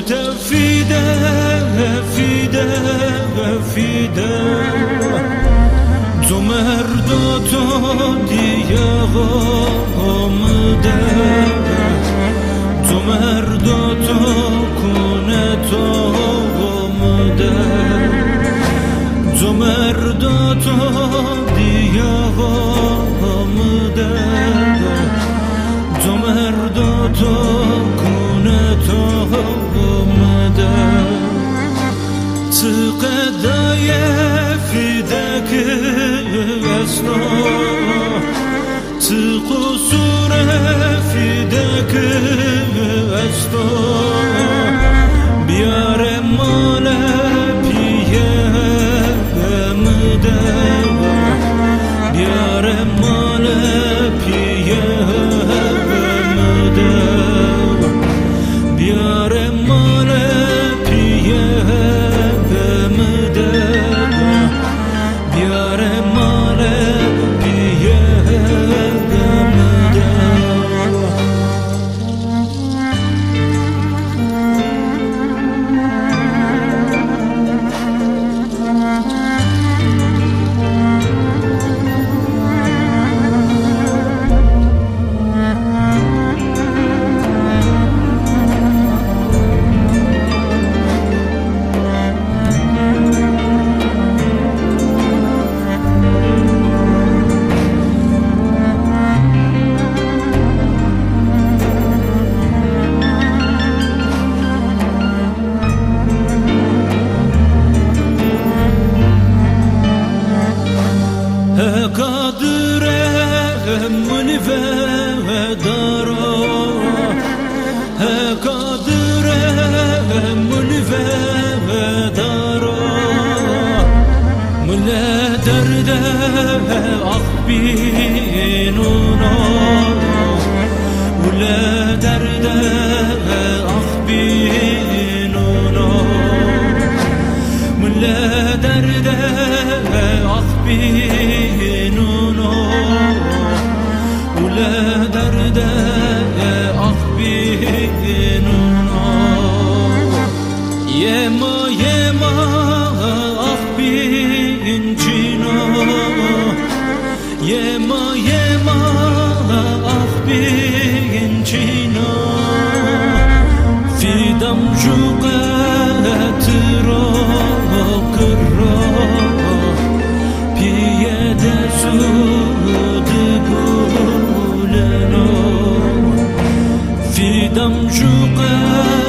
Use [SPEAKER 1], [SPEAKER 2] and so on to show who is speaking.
[SPEAKER 1] فیده فیده فیده تو مرداتو دیگه غامده تو مرداتو کنه تو غامده تو مرداتو دیگه غامده تو مرداتو کنه تو غامده تقدای فیدک اسنا تقصور فیدک اسنا بیار مال پیه مده بیار مال پیه مده بیار مال پیه مده بیار مال پیه مده قادر من فدارا قادر من فدارا من درد أخبينونا ولا درد أخبينونا من درد أخبينونا ولا درد أخبينونا يما يما أخبينجينا يما يما أخبينجينا في دم جوقات راك الراك بيد سود قولنا في دم جوقات